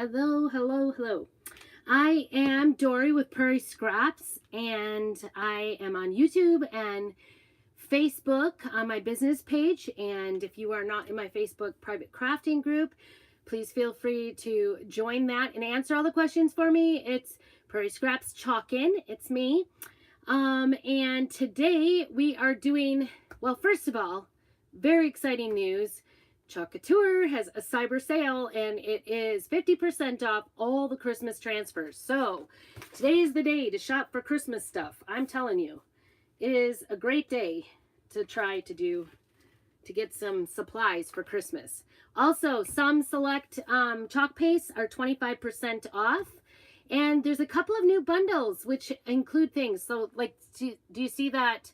Hello, hello, hello. I am Dory with Prairie Scraps, and I am on YouTube and Facebook on my business page. And if you are not in my Facebook private crafting group, please feel free to join that and answer all the questions for me. It's Prairie Scraps Chalkin. It's me. And today we are doing, well, first of all, very exciting news. Cutout has a cyber sale and it is 50% off all the Christmas transfers. So today is the day to shop for Christmas stuff. I'm telling you, it is a great day to try to get some supplies for Christmas. Also, some select chalk pastes are 25% off. And there's a couple of new bundles which include things. So like, do you see that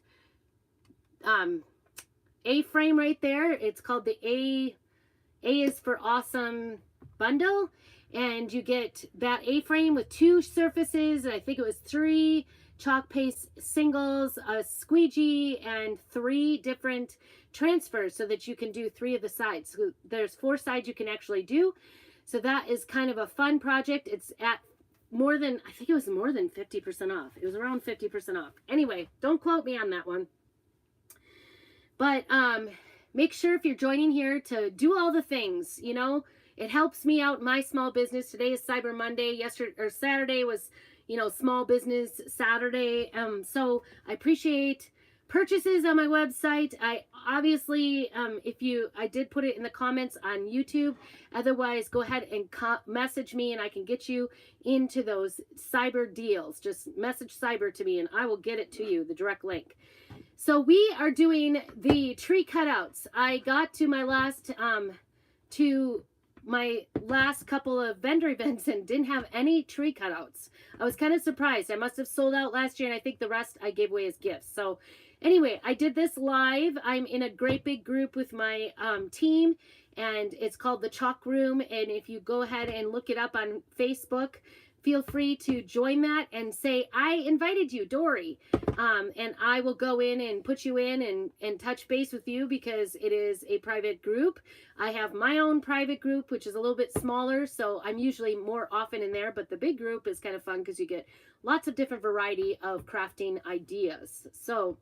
A-frame right there? It's called the A is for Awesome bundle. And you get that A-frame with 2 surfaces. And I think it was 3 chalk paste singles, a squeegee, and 3 different transfers so that you can do 3 of the sides. So there's 4 sides you can actually do. So that is kind of a fun project. It's at more than, I think it was more than 50% off. It was around 50% off. Anyway, don't quote me on that one. But make sure if you're joining here to do all the things, you know, it helps me out in my small business. Today is Cyber Monday. Yesterday or Saturday was, you know, Small Business Saturday. So I appreciate purchases on my website. I obviously, I did put it in the comments on YouTube. Otherwise, go ahead and message me and I can get you into those cyber deals. Just message cyber to me and I will get it to you, the direct link. So we are doing the tree cutouts. I got to my last couple of vendor events and didn't have any tree cutouts. I was kind of surprised. I must have sold out last year and I think the rest I gave away as gifts. So anyway, I did this live. I'm in a great big group with my team and it's called the Chalk Room. And if you go ahead and look it up on Facebook, feel free to join that and say, I invited you, Dory. And I will go in and put you in and touch base with you because it is a private group. I have my own private group, which is a little bit smaller. So I'm usually more often in there, but the big group is kind of fun because you get lots of different variety of crafting ideas. So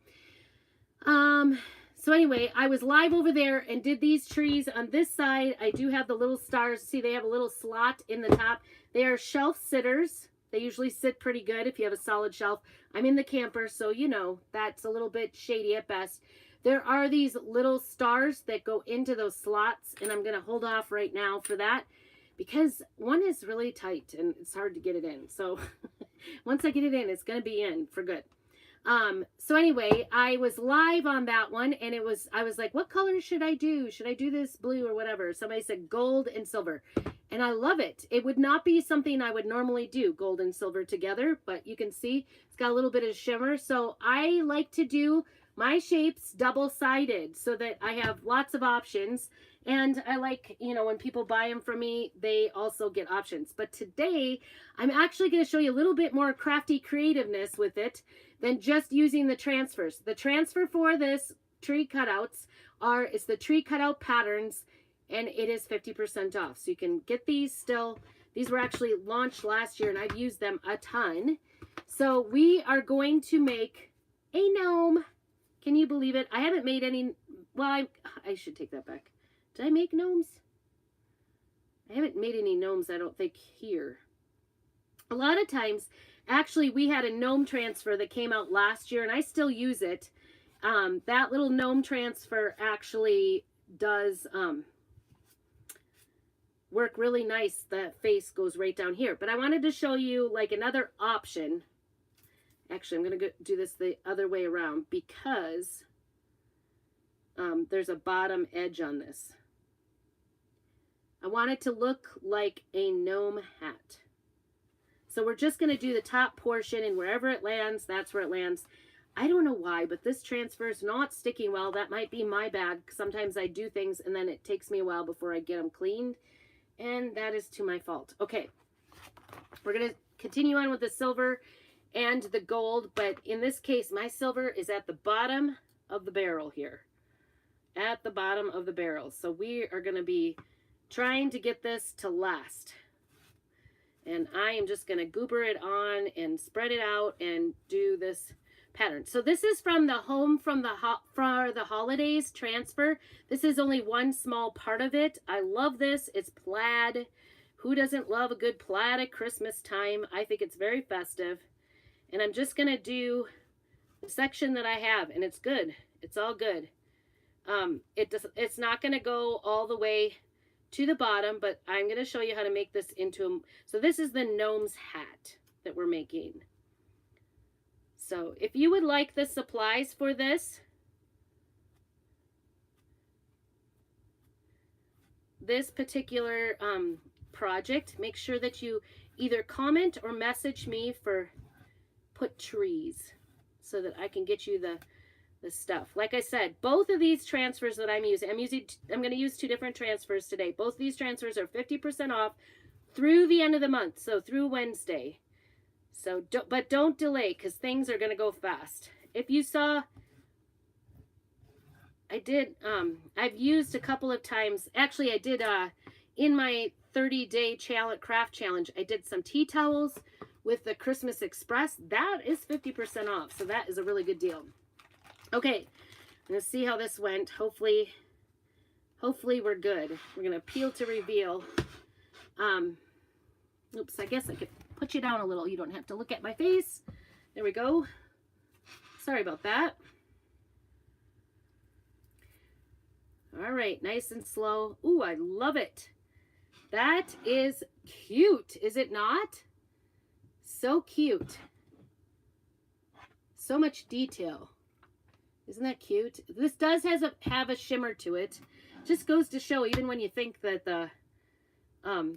anyway, I was live over there and did these trees on this side. I do have the little stars. See, they have a little slot in the top. They are shelf sitters. They usually sit pretty good if you have a solid shelf. I'm in the camper, so you know, that's a little bit shady at best. There are these little stars that go into those slots, and I'm going to hold off right now for that because one is really tight and it's hard to get it in. So once I get it in, it's going to be in for good. So anyway, I was live on that one and I was like, what color should I do? Should I do this blue or whatever? Somebody said gold and silver and I love it. It would not be something I would normally do, gold and silver together, but you can see it's got a little bit of shimmer. So I like to do my shapes double-sided so that I have lots of options. And I like, you know, when people buy them from me, they also get options. But today, I'm actually going to show you a little bit more crafty creativeness with it than just using the transfers. The transfer for this tree cutouts is the tree cutout patterns, and it is 50% off. So you can get these still. These were actually launched last year, and I've used them a ton. So we are going to make a gnome. Can you believe it? I haven't made any. Well, I should take that back. Did I make gnomes? I haven't made any gnomes, I don't think, here. A lot of times, actually, we had a gnome transfer that came out last year, and I still use it. That little gnome transfer actually does work really nice. The face goes right down here. But I wanted to show you, like, another option. Actually, I'm going to do this the other way around because there's a bottom edge on this. I want it to look like a gnome hat. So we're just going to do the top portion, and wherever it lands, that's where it lands. I don't know why, but this transfer is not sticking well. That might be my bad. Sometimes I do things, and then it takes me a while before I get them cleaned, and that is to my fault. Okay, we're going to continue on with the silver and the gold, but in this case, my silver is at the bottom of the barrel here. At the bottom of the barrel. So we are going to be trying to get this to last. And I am just going to goober it on and spread it out and do this pattern. So this is from the Home for the Holidays transfer. This is only one small part of it. I love this. It's plaid. Who doesn't love a good plaid at Christmas time? I think it's very festive. And I'm just going to do the section that I have, and it's good. It's all good. It's not going to go all the way to the bottom, but I'm going to show you how to make this into a, so this is the gnome's hat that we're making. So if you would like the supplies for this particular project, make sure that you either comment or message me for put trees so that I can get you the stuff. Like I said, both of these transfers that I'm going to use 2 different transfers today. Both of these transfers are 50% off through the end of the month, so through Wednesday. So but don't delay, because things are going to go fast. If you saw, I've used a couple of times. Actually, I did in my 30-day craft challenge, I did some tea towels with the Christmas Express. That is 50% off, so that is a really good deal. Okay, let's see how this went. Hopefully we're good. We're gonna peel to reveal. Oops, I guess I could put you down a little. You don't have to look at my face. There we go. Sorry about that. All right, nice and slow. Ooh, I love it. That is cute, is it not? So cute. So much detail. Isn't that cute? This does have a shimmer to it. Just goes to show, even when you think that the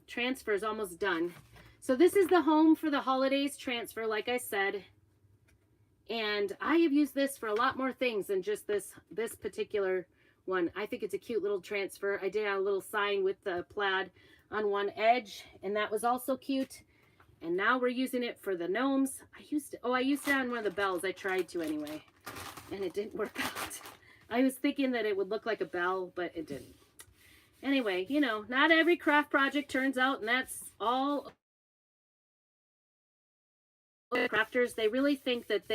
transfer is almost done. So this is the Home for the Holidays transfer, like I said. And I have used this for a lot more things than just this particular one. I think it's a cute little transfer. I did a little sign with the plaid on one edge, and that was also cute. And now we're using it for the gnomes. I used it on one of the bells. I tried to anyway, and it didn't work out. I was thinking that it would look like a bell, but it didn't. Anyway, you know, not every craft project turns out, and that's all. Crafters, they really think that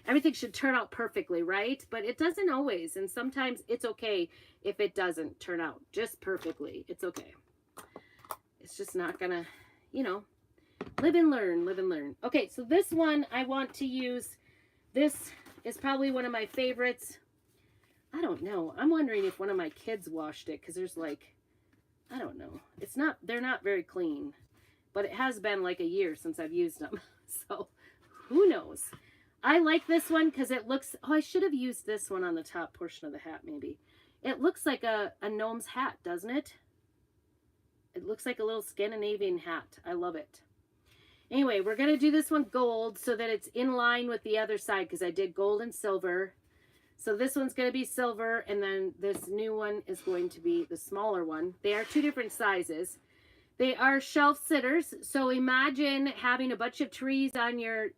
everything should turn out perfectly, right? But it doesn't always, and sometimes it's okay if it doesn't turn out just perfectly. It's okay. It's just not gonna, you know, live and learn, live and learn. Okay, so this one I want to use. This is probably one of my favorites. I don't know. I'm wondering if one of my kids washed it, because there's like, I don't know. They're not very clean, but it has been like a year since I've used them. So who knows? I like this one because it looks, I should have used this one on the top portion of the hat maybe. It looks like a gnome's hat, doesn't it? It looks like a little Scandinavian hat. I love it. Anyway, we're going to do this one gold so that it's in line with the other side, because I did gold and silver. So this one's going to be silver, and then this new one is going to be the smaller one. They are 2 different sizes. They are shelf sitters. So imagine having a bunch of trees on your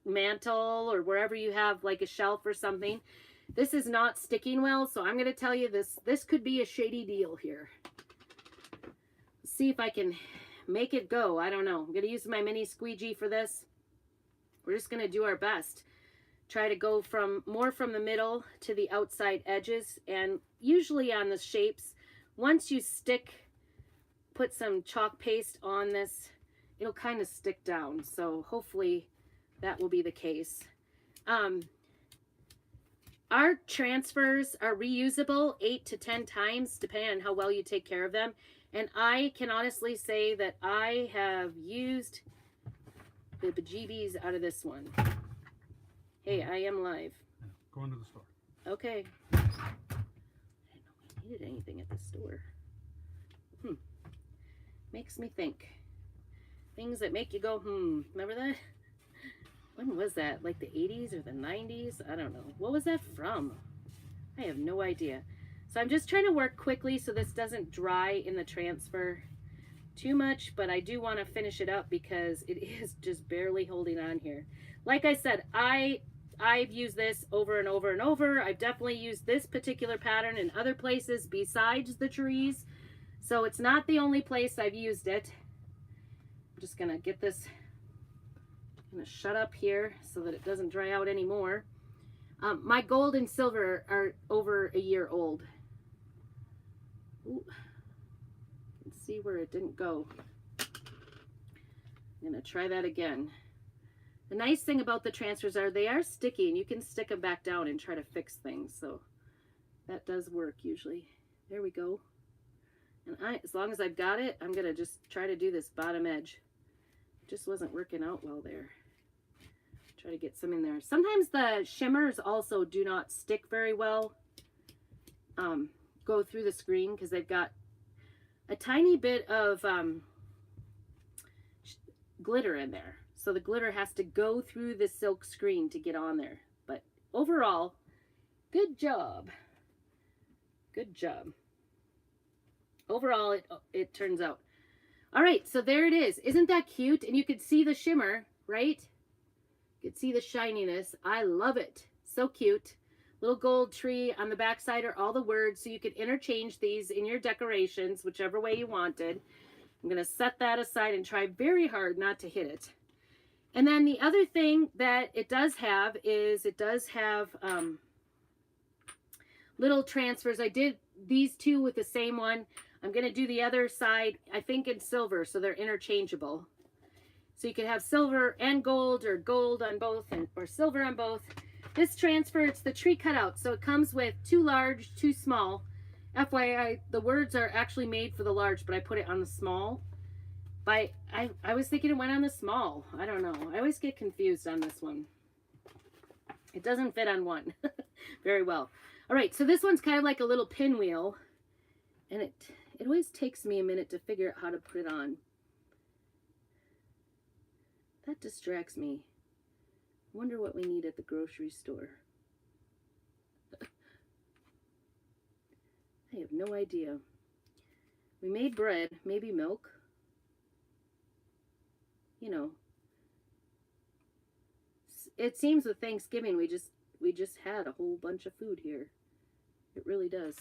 mantle or wherever you have like a shelf or something. This is not sticking well, so I'm going to tell you this could be a shady deal here. Let's see if I can make it go. I don't know. I'm going to use my mini squeegee for this. We're just going to do our best. Try to go more from the middle to the outside edges, and usually on the shapes, once you put some chalk paste on this, it'll kind of stick down. So hopefully that will be the case. Our transfers are reusable 8 to 10 times, depending on how well you take care of them. And I can honestly say that I have used the bejeebies out of this one. Hey, I am live. Going to the store. Okay. I didn't know we needed anything at the store. Makes me think. Things that make you go, Remember that? When was that? Like the 80s or the 90s? I don't know. What was that from? I have no idea. So I'm just trying to work quickly so this doesn't dry in the transfer too much, but I do want to finish it up because it is just barely holding on here. Like I said, I've used this over and over and over. I've definitely used this particular pattern in other places besides the trees. So it's not the only place I've used it. just going to get this, I'm going to shut up here so that it doesn't dry out anymore. My gold and silver are over a year old. Ooh. Let's see where it didn't go. I'm going to try that again. The nice thing about the transfers are they are sticky, and you can stick them back down and try to fix things. So that does work usually. There we go. And as long as I've got it, I'm going to just try to do this bottom edge. It just wasn't working out well there. Try to get some in there. Sometimes the shimmers also do not stick very well. Go through the screen because they've got a tiny bit of glitter in there. So the glitter has to go through the silk screen to get on there. But overall, good job. Good job. Overall, it turns out. All right, so there it is. Isn't that cute? And you could see the shimmer, right? You could see the shininess. I love it. So cute. Little gold tree on the back side are all the words, so you could interchange these in your decorations, whichever way you wanted. I'm going to set that aside and try very hard not to hit it. And then the other thing that it does have is it does have little transfers. I did these two with the same one. I'm going to do the other side, I think, in silver, so they're interchangeable. So you could have silver and gold, or gold on both, or silver on both. This transfer, it's the tree cutout, so it comes with 2 large, 2 small. FYI, the words are actually made for the large, but I put it on the small. I was thinking it went on the small. I don't know. I always get confused on this one. It doesn't fit on one very well. All right, so this one's kind of like a little pinwheel, and it always takes me a minute to figure out how to put it on. That distracts me. I wonder what we need at the grocery store. I have no idea. We made bread, maybe milk. You know, it seems with Thanksgiving we just had a whole bunch of food here. It really does.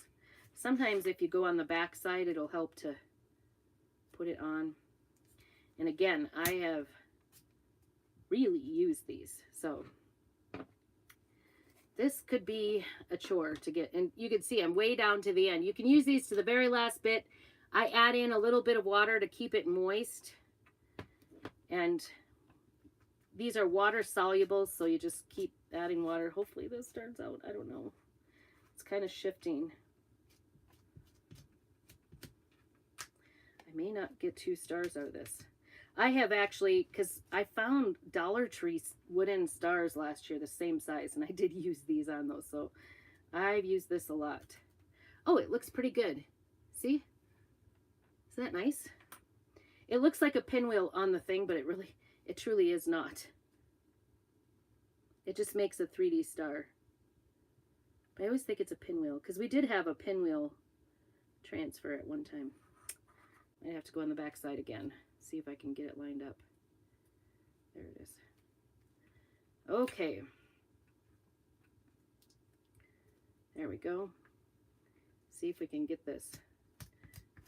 Sometimes if you go on the back side, it'll help to put it on. And again, I have really used these, so this could be a chore to get. And you can see I'm way down to the end. You can use these to the very last bit. I add in a little bit of water to keep it moist, and these are water soluble, so you just keep adding water. Hopefully this turns out. I don't know, it's kind of shifting. I may not get 2 stars out of this. I have actually, because I found Dollar Tree wooden stars last year, the same size, and I did use these on those, so I've used this a lot. Oh, it looks pretty good. See? Isn't that nice? It looks like a pinwheel on the thing, but it truly is not. It just makes a 3D star. But I always think it's a pinwheel, because we did have a pinwheel transfer at one time. I have to go on the back side again. See if I can get it lined up. There it is. Okay. There we go. See if we can get this.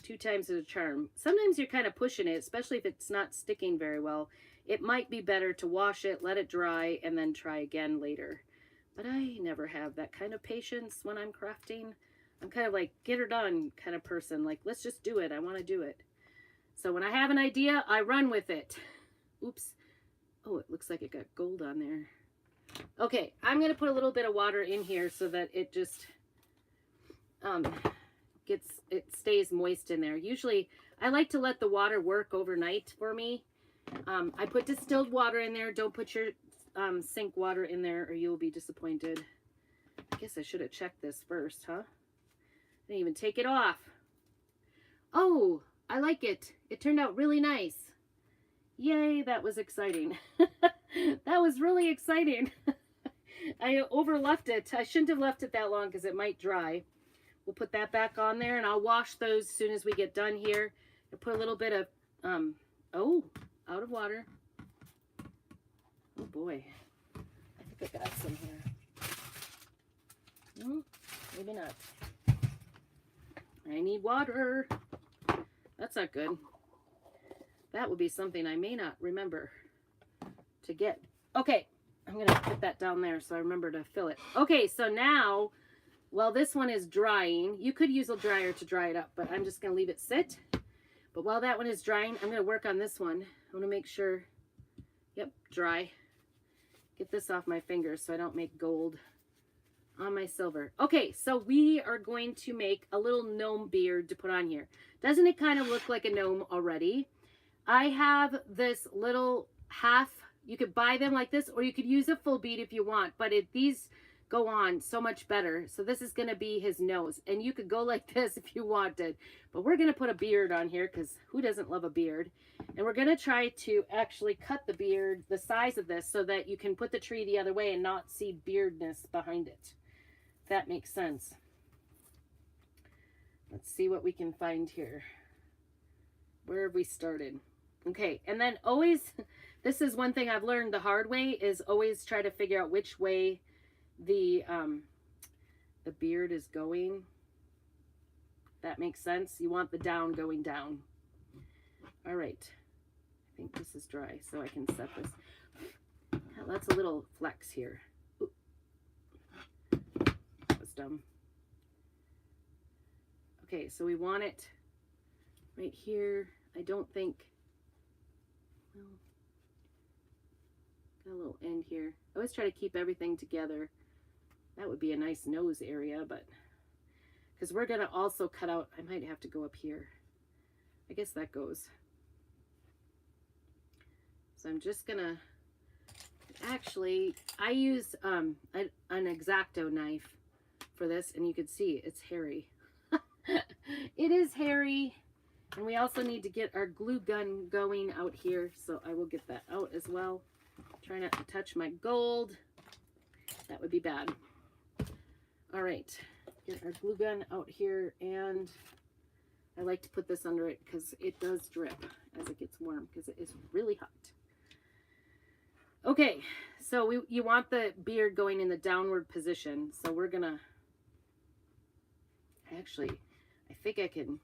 2 times is a charm. Sometimes you're kind of pushing it, especially if it's not sticking very well. It might be better to wash it, let it dry, and then try again later. But I never have that kind of patience when I'm crafting. I'm kind of like, get her done kind of person. Like, let's just do it. I want to do it. So when I have an idea, I run with it. Oops. Oh, it looks like it got gold on there. Okay, I'm going to put a little bit of water in here so that it just it stays moist in there. Usually, I like to let the water work overnight for me. I put distilled water in there. Don't put your sink water in there or you'll be disappointed. I guess I should have checked this first, huh? I didn't even take it off. Oh, I like it. It turned out really nice. Yay, that was exciting. That was really exciting. I overleft it. I shouldn't have left it that long because it might dry. We'll put that back on there, and I'll wash those as soon as we get done here. I'll put a little bit of, out of water. Oh boy. I think I got some here. Maybe not. I need water. That's not good. That will be something I may not remember to get. Okay, I'm going to put that down there so I remember to fill it. Okay, so now, while this one is drying, you could use a dryer to dry it up, but I'm just going to leave it sit. But while that one is drying, I'm going to work on this one. I want to make sure, yep, dry. Get this off my fingers so I don't make gold on my silver. Okay, so we are going to make a little gnome beard to put on here. Doesn't it kind of look like a gnome already? I have this little half, you could buy them like this, or you could use a full bead if you want, but these go on so much better. So this is going to be his nose, and you could go like this if you wanted, but we're going to put a beard on here because who doesn't love a beard? And we're going to try to actually cut the beard the size of this so that you can put the tree the other way and not see beardness behind it. If that makes sense. Let's see what we can find here. Where have we started? Okay, and then always, this is one thing I've learned the hard way, is always try to figure out which way the beard is going. That makes sense. You want the down going down. All right. I think this is dry, so I can set this. That's a little flex here. Ooh. That was dumb. Okay, so we want it right here. I don't think, well, got a little end here. I always try to keep everything together. That would be a nice nose area, but because we're going to also cut out, I might have to go up here. I guess that goes. So I'm just going to, actually, I use an X-Acto knife for this, and you can see it's hairy. It is hairy. And we also need to get our glue gun going out here, so I will get that out as well. Try not to touch my gold. That would be bad. All right, get our glue gun out here, and I like to put this under it because it does drip as it gets warm because it is really hot. Okay, so you want the beard going in the downward position, so we're gonna, actually, I think I can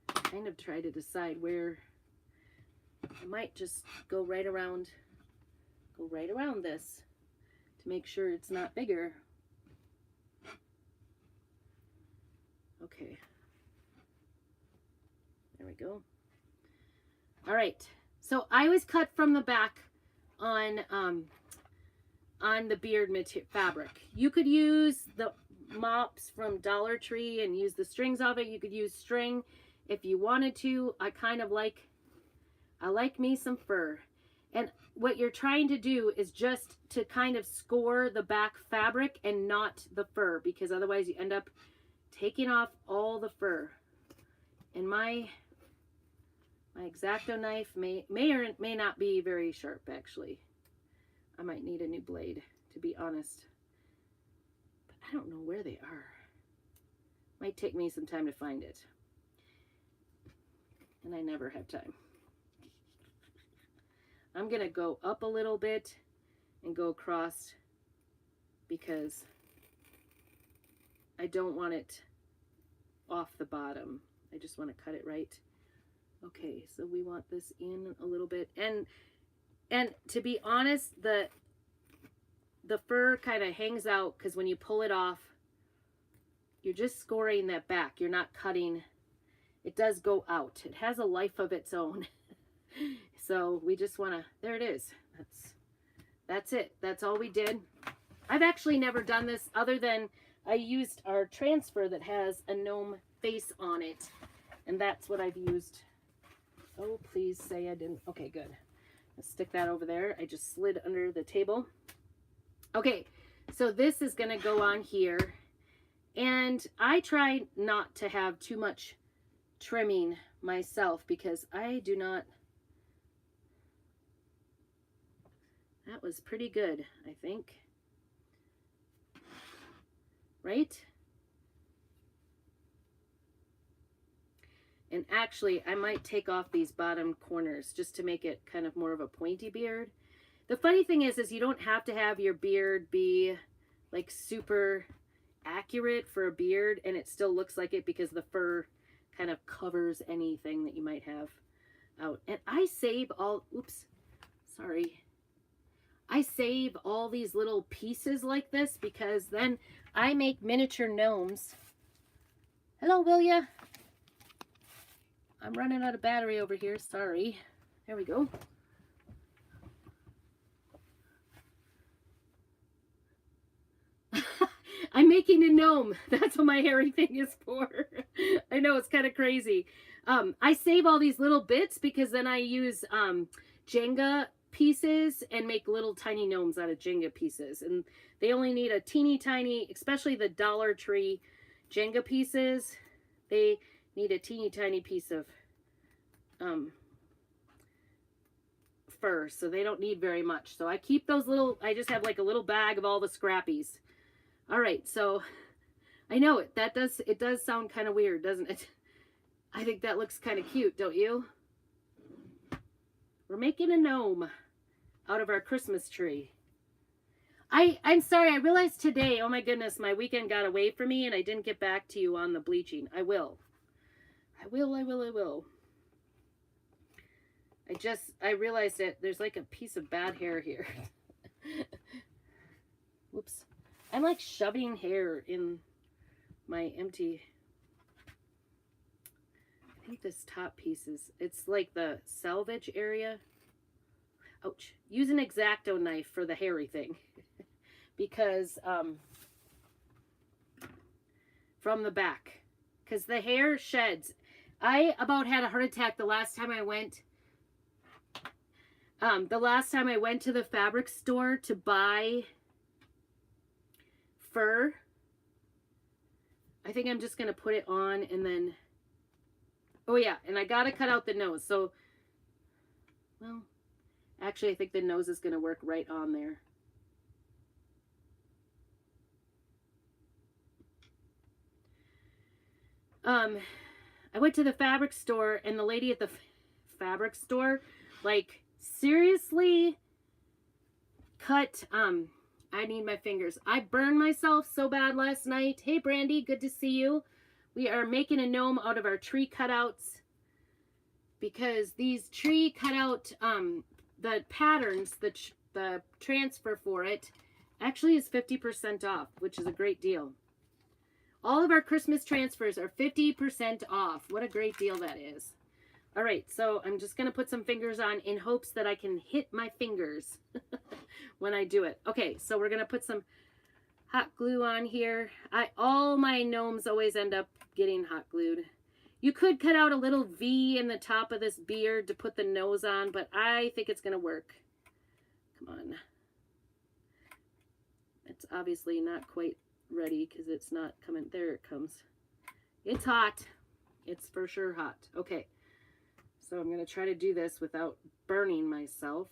kind of try to decide where. I might just go right around this to make sure it's not bigger. Okay, there we go. All right, so I always cut from the back on the beard fabric. You could use the mops from Dollar Tree and use the strings of it. You could use string if you wanted to. I like me some fur. And what you're trying to do is just to kind of score the back fabric and not the fur, because otherwise you end up taking off all the fur. And my X-Acto knife may or may not be very sharp, actually. I might need a new blade, to be honest. But I don't know where they are. Might take me some time to find it. And I never have time. I'm going to go up a little bit and go across because I don't want it off the bottom. I just want to cut it right. Okay, so we want this in a little bit. And to be honest, the fur kind of hangs out because when you pull it off, you're just scoring that back. You're not cutting. It does go out. It has a life of its own. So we just want to, there it is. That's it. That's all we did. I've actually never done this other than I used our transfer that has a gnome face on it. And that's what I've used. Oh, please say I didn't. Okay, good. Let's stick that over there. I just slid under the table. Okay, so this is going to go on here. And I try not to have too much trimming myself because I do not. That was pretty good, I think. Right? And actually, I might take off these bottom corners just to make it kind of more of a pointy beard. The funny thing is you don't have to have your beard be like super accurate for a beard and it still looks like it because the fur kind of covers anything that you might have. out. And I save all, oops, sorry. I save all these little pieces like this because then I make miniature gnomes. Hello, will ya? I'm running out of battery over here. Sorry. There we go. I'm making a gnome. That's what my hairy thing is for. I know, it's kind of crazy. I save all these little bits because then I use Jenga pieces and make little tiny gnomes out of Jenga pieces. And they only need a teeny tiny, especially the Dollar Tree Jenga pieces. They need a teeny tiny piece of fur, so they don't need very much. So I keep those little, I just have like a little bag of all the scrappies. All right, so I know it does sound kind of weird, doesn't it? I think that looks kind of cute, don't you? We're making a gnome out of our Christmas tree. I'm sorry, I realized today, oh my goodness, my weekend got away from me and I didn't get back to you on the bleaching. I will. I realized that there's like a piece of bad hair here. Whoops. I'm like shoving hair in my empty. I think this top piece is, it's like the salvage area. Ouch. Use an X-Acto knife for the hairy thing. Because, from the back. Because the hair sheds. I about had a heart attack the last time I went. To the fabric store to buy fur. I think I'm just going to put it on and then, oh yeah, and I got to cut out the nose. So, well, actually I think the nose is going to work right on there. I went to the fabric store and the lady at the fabric store, like, seriously cut, I need my fingers. I burned myself so bad last night. Hey, Brandy, good to see you. We are making a gnome out of our tree cutouts because these tree cutout, the patterns, the transfer for it actually is 50% off, which is a great deal. All of our Christmas transfers are 50% off. What a great deal that is. All right, so I'm just going to put some fingers on in hopes that I can hit my fingers when I do it. Okay, so we're going to put some hot glue on here. All my gnomes always end up getting hot glued. You could cut out a little V in the top of this beard to put the nose on, but I think it's going to work. Come on. It's obviously not quite ready because it's not coming. There it comes. It's hot. It's for sure hot. Okay. So I'm going to try to do this without burning myself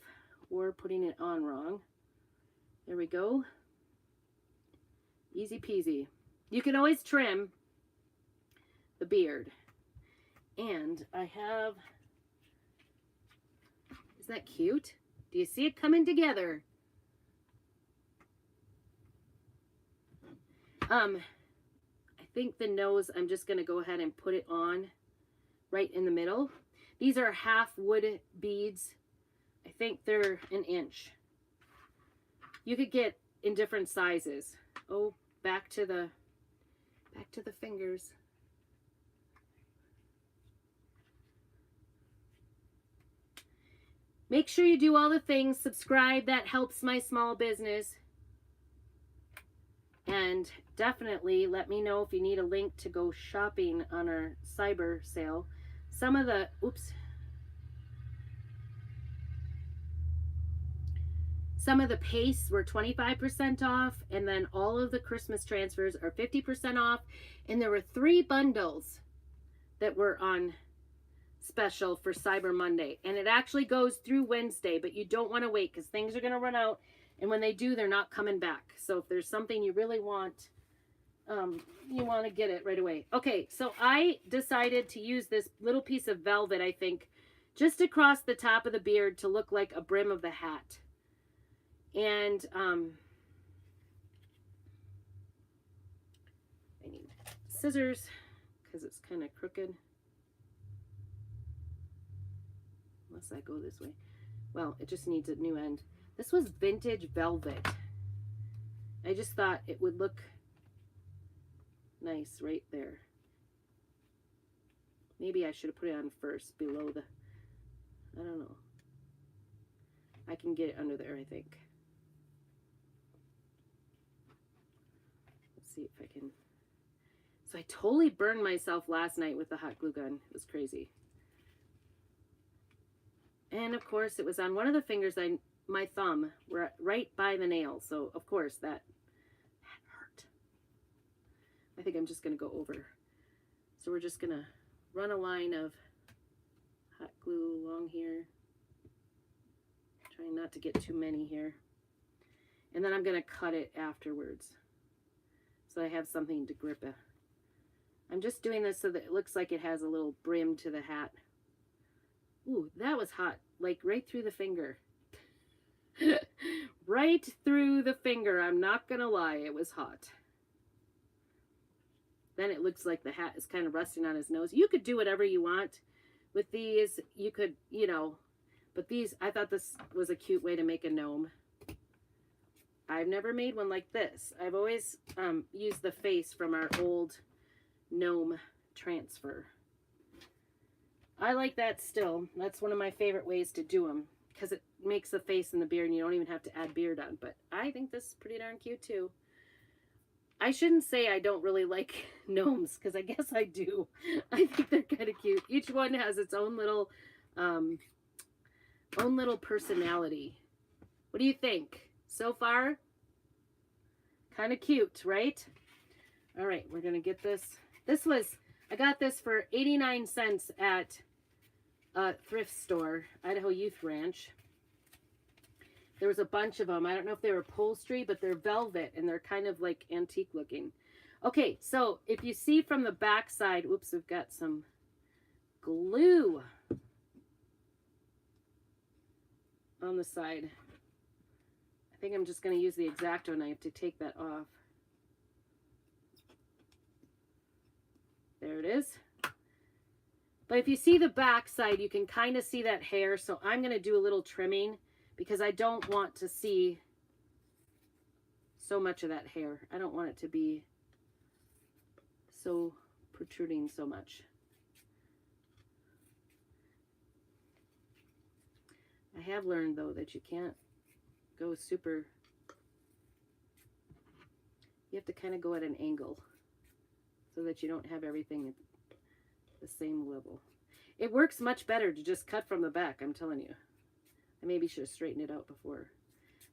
or putting it on wrong. There we go. Easy peasy. You can always trim the beard. And I have, isn't that cute? Do you see it coming together? I think the nose, I'm just going to go ahead and put it on right in the middle. These are half wood beads. I think they're an inch. You could get in different sizes. Oh, back to the fingers. Make sure you do all the things. Subscribe. That helps my small business. And definitely let me know if you need a link to go shopping on our cyber sale. Some of the, some of the pastes were 25% off, and then all of the Christmas transfers are 50% off. And there were 3 bundles that were on special for Cyber Monday. And it actually goes through Wednesday, but you don't want to wait because things are going to run out. And when they do, they're not coming back. So if there's something you really want, you want to get it right away. Okay, so I decided to use this little piece of velvet, I think, just across the top of the beard to look like a brim of the hat. And I need scissors because it's kind of crooked. unless I go this way. Well, it just needs a new end. This was vintage velvet. I just thought it would look nice right there. Maybe I should have put it on first below the, I don't know. I can get it under there, I think. Let's see if I can. So I totally burned myself last night with the hot glue gun. It was crazy. And of course it was on one of the fingers, my thumb, right by the nail. So of course that hurt. I think I'm just gonna go over. So we're just gonna run a line of hot glue along here. Trying not to get too many here. And then I'm gonna cut it afterwards. So I have something to grip it. I'm just doing this so that it looks like it has a little brim to the hat. Ooh, that was hot, like right through the finger. Right through the finger, I'm not gonna lie, it was hot. Then it looks like the hat is kind of resting on his nose. You could do whatever you want with these. You could, you know, but these, I thought this was a cute way to make a gnome. I've never made one like this. I've always used the face from our old gnome transfer. I like that still. That's one of my favorite ways to do them because it makes the face and the beard and you don't even have to add beard on. But I think this is pretty darn cute too. I shouldn't say I don't really like gnomes because I guess I do. I think they're kind of cute. Each one has its own little personality. What do you think? So far? Kind of cute, right? All right, we're going to get this. I got this for 89 cents at a thrift store, Idaho Youth Ranch. There was a bunch of them. I don't know if they were upholstery, but they're velvet and they're kind of like antique looking. Okay, so if you see from the back side, whoops, we've got some glue on the side. I think I'm just going to use the X-Acto knife to take that off. There it is. But if you see the back side, you can kind of see that hair. So I'm going to do a little trimming because I don't want to see so much of that hair. I don't want it to be so protruding so much. I have learned though that you can't go super, you have to kind of go at an angle so that you don't have everything at the same level. It works much better to just cut from the back, I'm telling you. I maybe should have straightened it out before.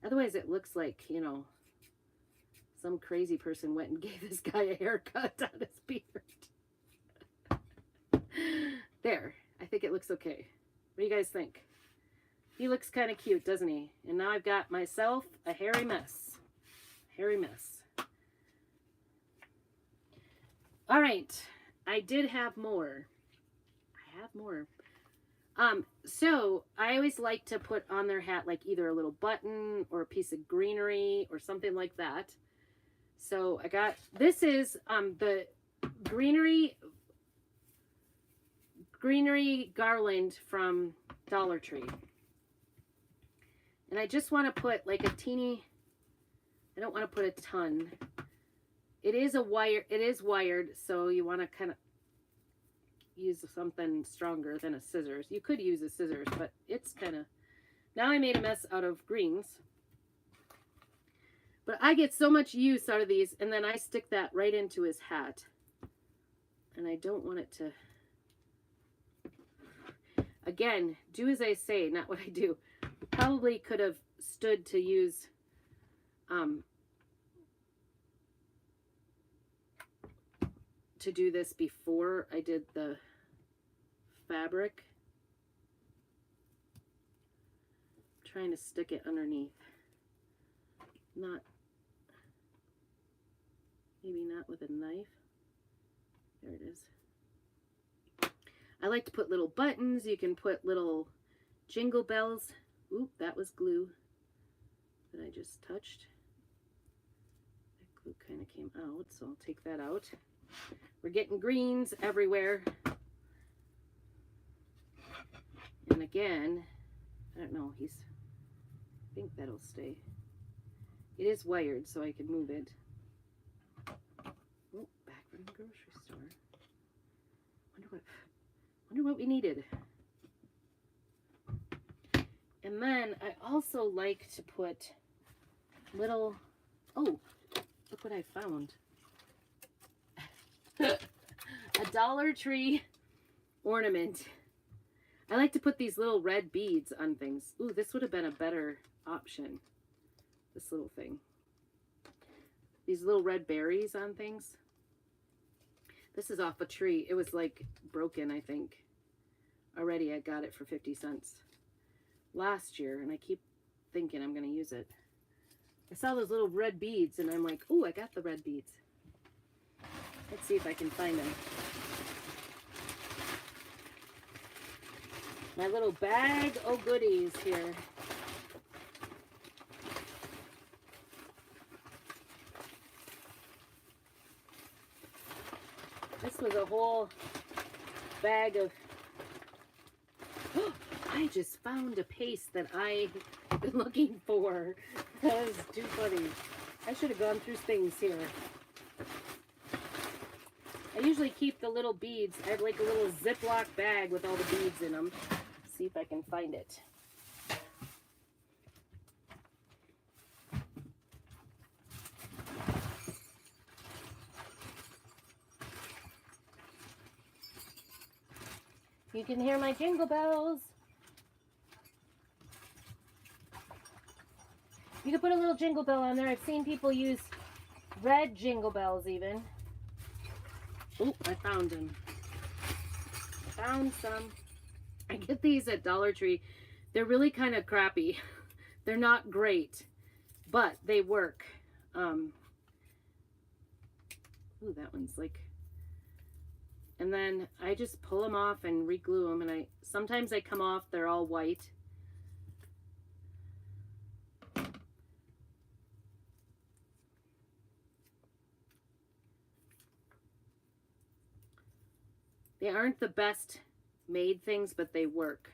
Otherwise it looks like, you know, some crazy person went and gave this guy a haircut on his beard. There, I think it looks okay. What do you guys think? He looks kind of cute, doesn't he? And now I've got myself a hairy mess. Hairy mess. All right. I did have more. I have more. So I always like to put on their hat like either a little button or a piece of greenery or something like that. So I got, this is the greenery garland from Dollar Tree. And I just want to put like a teeny, I don't want to put a ton. It is wired, so you want to kind of use something stronger than a scissors. You could use a scissors, but it's kind of, now I made a mess out of greens. But I get so much use out of these, and then I stick that right into his hat. And I don't want it to, again, do as I say, not what I do. Probably could have stood to use to do this before I did the fabric. I'm trying to stick it underneath. Maybe not with a knife. There it is. I like to put little buttons. You can put little jingle bells. Oop, that was glue that I just touched. That glue kind of came out, so I'll take that out. We're getting greens everywhere. And again, I don't know, I think that'll stay. It is wired, so I can move it. Oh, back from the grocery store. Wonder what we needed. And then I also like to put little, oh, look what I found. A Dollar Tree ornament. I like to put these little red beads on things. Ooh, this would have been a better option. This little thing. These little red berries on things. This is off a tree. It was like broken, I think. Already I got it for 50 cents last year, and I keep thinking I'm going to use it. I saw those little red beads, and I'm like, ooh, I got the red beads. Let's see if I can find them. My little bag of goodies here. This was a whole bag of... I just found a paste that I've been looking for. That is too funny. I should have gone through things here. I usually keep the little beads. I have like a little Ziploc bag with all the beads in them. Let's see if I can find it. You can hear my jingle bells. You can put a little jingle bell on there. I've seen people use red jingle bells even. Oh, I found them. Found some. I get these at Dollar Tree. They're really kind of crappy. They're not great, but they work. Ooh, that one's like... And then I just pull them off and re-glue them, and sometimes they come off, they're all white. They aren't the best made things, but they work.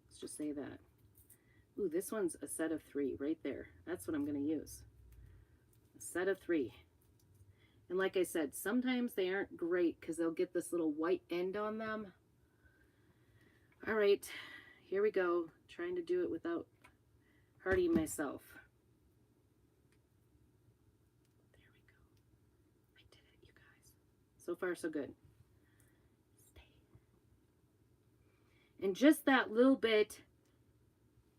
Let's just say that. Ooh, this one's a set of 3 right there. That's what I'm going to use. A set of 3. And like I said, sometimes they aren't great because they'll get this little white end on them. All right, here we go. Trying to do it without hurting myself. There we go. I did it, you guys. So far, so good. And just that little bit,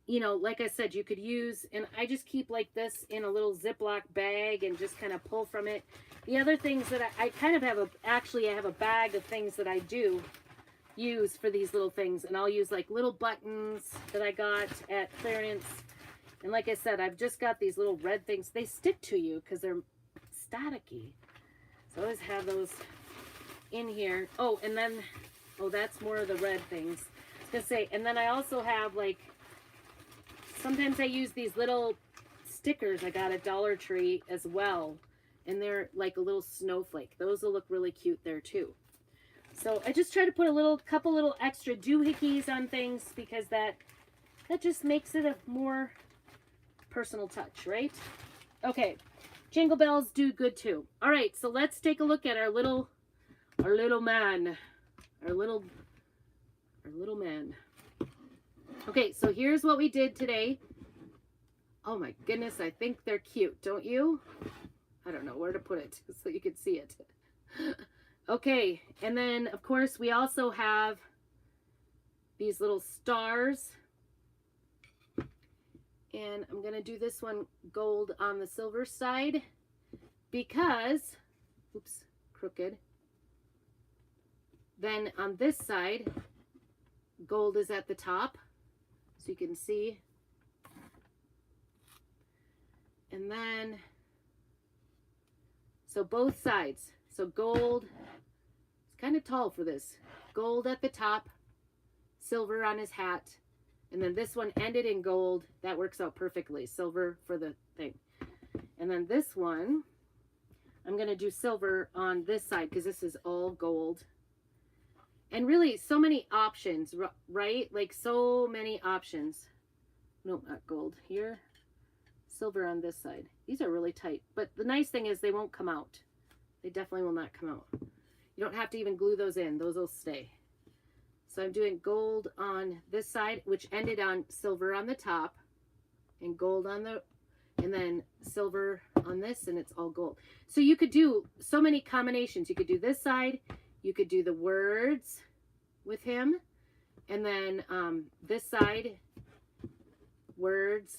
you know, like I said, you could use, and I just keep like this in a little Ziploc bag and just kind of pull from it. The other things that I kind of have actually I have a bag of things that I do use for these little things. And I'll use like little buttons that I got at clearance. And like I said, I've just got these little red things. They stick to you because they're staticky. So I always have those in here. Oh, and then, oh, that's more of the red things. I was going to say, and then I also have like, sometimes I use these little stickers I got at Dollar Tree as well. And they're like a little snowflake. Those will look really cute there too. So I just try to put a couple little extra doohickeys on things because that just makes it a more personal touch, right? Okay, jingle bells do good too. All right, so let's take a look at our little man. Our little man. Okay, so here's what we did today. Oh my goodness, I think they're cute, don't you? I don't know where to put it so you can see it. Okay, and then of course we also have these little stars. And I'm going to do this one gold on the silver side because, oops, crooked. Then on this side, gold is at the top, so you can see. And then, so both sides. So gold, it's kind of tall for this. Gold at the top, silver on his hat. And then this one ended in gold. That works out perfectly. Silver for the thing. And then this one, I'm going to do silver on this side because this is all gold. And really, so many options, right? Like so many options. Nope, not gold. Here, silver on this side. These are really tight. But the nice thing is they won't come out. They definitely will not come out. You don't have to even glue those in. Those will stay. So I'm doing gold on this side, which ended on silver on the top. And gold on the, and then silver on this, and it's all gold. So you could do so many combinations. You could do this side. You could do the words with him, and then this side, words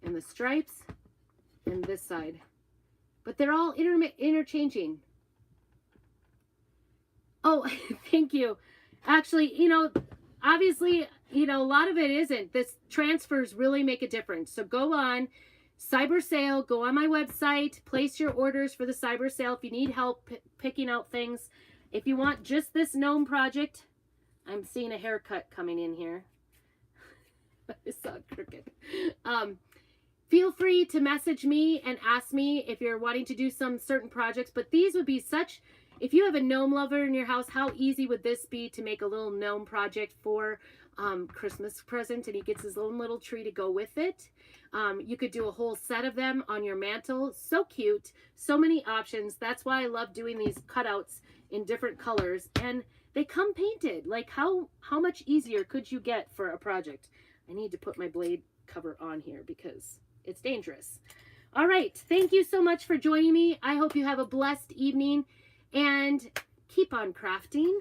and the stripes, and this side. But they're all interchanging. Oh, thank you. Actually, you know, obviously, you know, a lot of it isn't. This transfers really make a difference. So go on Cyber Sale, go on my website, place your orders for the Cyber Sale if you need help picking out things. If you want just this gnome project, I'm seeing a haircut coming in here. I saw it crooked. Feel free to message me and ask me if you're wanting to do some certain projects, but these would be such, if you have a gnome lover in your house, how easy would this be to make a little gnome project for Christmas present, and he gets his own little tree to go with it. You could do a whole set of them on your mantle. So cute. So many options. That's why I love doing these cutouts in different colors, and they come painted. Like how much easier could you get for a project? I need to put my blade cover on here because it's dangerous. All right. Thank you so much for joining me. I hope you have a blessed evening and keep on crafting.